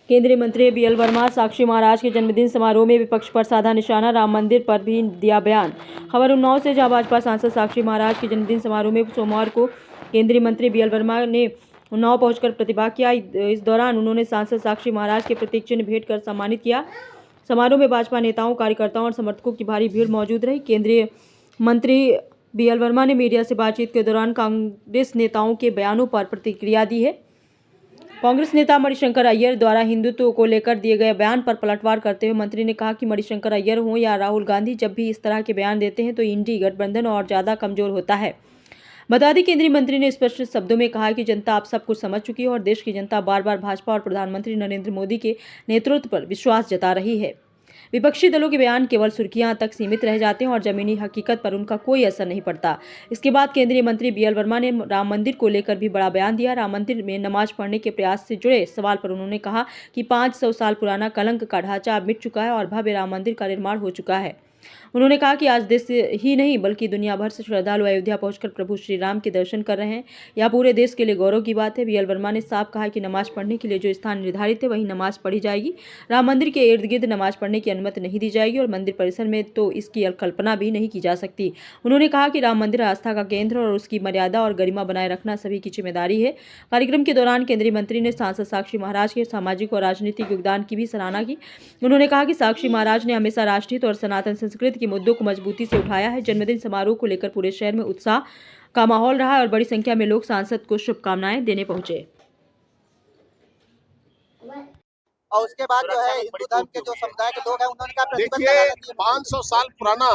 केंद्रीय मंत्री बीएल वर्मा साक्षी महाराज के जन्मदिन समारोह में विपक्ष पर साधा निशाना, राम मंदिर पर भी दिया बयान। खबर उन्नाव से, जहां भाजपा सांसद साक्षी महाराज के जन्मदिन समारोह में सोमवार को केंद्रीय मंत्री बीएल वर्मा ने उन्नाव पहुंचकर प्रतिभाग किया। इस दौरान उन्होंने सांसद साक्षी महाराज के प्रतीक चिन्ह भेंट कर सम्मानित किया। समारोह में भाजपा नेताओं, कार्यकर्ताओं और समर्थकों की भारी भीड़ मौजूद रही। केंद्रीय मंत्री बीएल वर्मा ने मीडिया से बातचीत के दौरान कांग्रेस नेताओं के बयानों पर प्रतिक्रिया दी है। कांग्रेस नेता मणिशंकर अय्यर द्वारा हिंदुत्व को लेकर दिए गए बयान पर पलटवार करते हुए मंत्री ने कहा कि मणिशंकर अय्यर हों या राहुल गांधी, जब भी इस तरह के बयान देते हैं तो इंडी गठबंधन और ज़्यादा कमजोर होता है। बता दें, केंद्रीय मंत्री ने स्पष्ट शब्दों में कहा कि जनता आप सब कुछ समझ चुकी है और देश की जनता बार बार भाजपा और प्रधानमंत्री नरेंद्र मोदी के नेतृत्व पर विश्वास जता रही है। विपक्षी दलों के बयान केवल सुर्खियां तक सीमित रह जाते हैं और जमीनी हकीकत पर उनका कोई असर नहीं पड़ता। इसके बाद केंद्रीय मंत्री बीएल वर्मा ने राम मंदिर को लेकर भी बड़ा बयान दिया। राम मंदिर में नमाज पढ़ने के प्रयास से जुड़े सवाल पर उन्होंने कहा कि 500 साल पुराना कलंक का ढांचा अब मिट चुका है और भव्य राम मंदिर का निर्माण हो चुका है। उन्होंने कहा कि आज देश ही नहीं बल्कि दुनिया भर से श्रद्धालु अयोध्या पहुंचकर प्रभु श्री राम के दर्शन कर रहे हैं। यह पूरे देश के लिए गौरव की बात है। बीएल वर्मा ने साफ कहा कि नमाज पढ़ने के लिए जो स्थान निर्धारित है वहीं नमाज पढ़ी जाएगी। राम मंदिर के इर्द गिर्द नमाज पढ़ने की अनुमति नहीं दी जाएगी और मंदिर परिसर में तो इसकी कल्पना भी नहीं की जा सकती। उन्होंने कहा कि राम मंदिर आस्था का केंद्र और उसकी मर्यादा और गरिमा बनाए रखना सभी की जिम्मेदारी है। कार्यक्रम के दौरान केंद्रीय मंत्री ने सांसद साक्षी महाराज के सामाजिक और राजनीतिक योगदान की भी सराहना की। उन्होंने कहा कि साक्षी महाराज ने हमेशा राष्ट्रीय और सनातन संस्कृति के मुद्दों को मजबूती से उठाया है। जन्मदिन समारोह को लेकर पूरे शहर में उत्साह का माहौल रहा और बड़ी संख्या में लोग सांसद को शुभकामनाएं देने पहुंचे। और उसके बाद जो है हिंदू धर्म के जो समुदाय के लोग हैं उन्होंने कहा देखिए 500 साल पुराना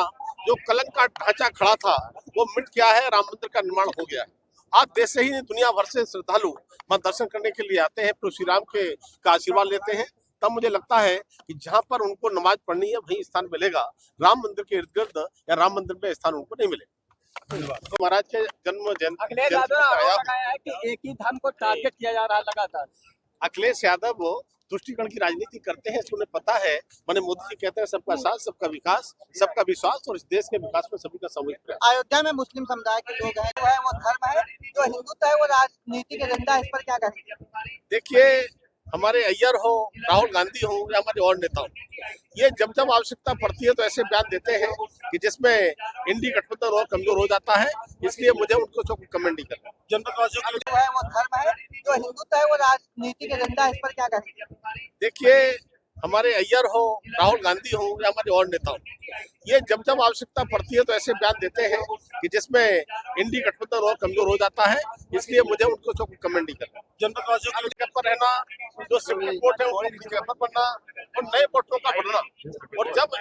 जो कलंक का ढांचा खड़ा था वो मिट गया है, राम मंदिर का निर्माण हो गया है। आज देश से ही दुनिया भर से श्रद्धालु वहां दर्शन करने के लिए आते हैं, प्रभु श्री राम के का आशीर्वाद लेते हैं। तब मुझे लगता है कि जहां पर उनको नमाज पढ़नी है वहीं स्थान मिलेगा, राम मंदिर के इर्द गिर्द या राम मंदिर में स्थान उनको नहीं मिलेगा। तो महाराज के जन्म जयंती है कि एक ही धर्म को टारगेट किया जा रहा है लगातार। अखिलेश यादव वो तुष्टिकरण की राजनीति करते हैं, उन्हें पता है। मैंने मोदी जी कहते हैं सबका साथ, सबका विकास, सबका विश्वास और इस देश के विकास में सभी का सामूहिक प्रयास। अयोध्या में मुस्लिम समुदाय के लोग हैं, वो धर्म है, जो हिंदुत्व है वो राजनीतिक एजेंडा है, इस पर क्या कहेंगे? देखिए, हमारे अय्यर हो, राहुल गांधी हो या हमारे और नेता हो, ये जब जब आवश्यकता पड़ती है तो ऐसे बयान देते हैं कि जिसमें इंडी गठबंधन और कमजोर हो जाता है। इसलिए मुझे उनको कमेंट नहीं करना। जनपदवासियों के लिए वो धर्म है, जो हिंदुत्व है वो राजनीतिक एजेंडा है, इस पर क्या कहेंगे? देखिए, हमारे अय्यर हो, राहुल गांधी हो या हमारे और नेता हो, ये जब जब आवश्यकता पड़ती है तो ऐसे बयान देते हैं कि जिसमें इंडी गठबंधन और कमजोर हो जाता है। इसलिए मुझे उनको कमेंट नहीं करना। जनपदवासियों के लिए पर रहना, जो सुप्रीम कोर्ट है उनको बनना और नए वोटरों का बढ़ना। और जब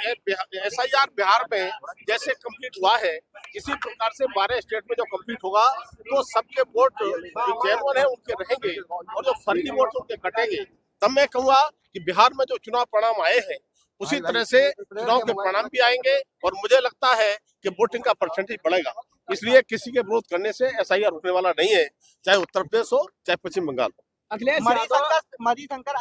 SIR बिहार में जैसे कंप्लीट हुआ है, इसी प्रकार से 12 स्टेट में जो कंप्लीट होगा तो सबके वोट जो जेन्युइन है उनके रहेंगे और जो फर्जी वोट उनके कटेंगे। तब मैं कहूँगा कि बिहार में जो चुनाव परिणाम आए हैं उसी तरह से चुनाव के परिणाम भी आएंगे और मुझे लगता है कि वोटिंग का परसेंटेज बढ़ेगा। इसलिए किसी के विरोध करने से SIR रुकने वाला नहीं है, चाहे उत्तर प्रदेश हो चाहे पश्चिम बंगाल हो। अखिलेश मणिशंकर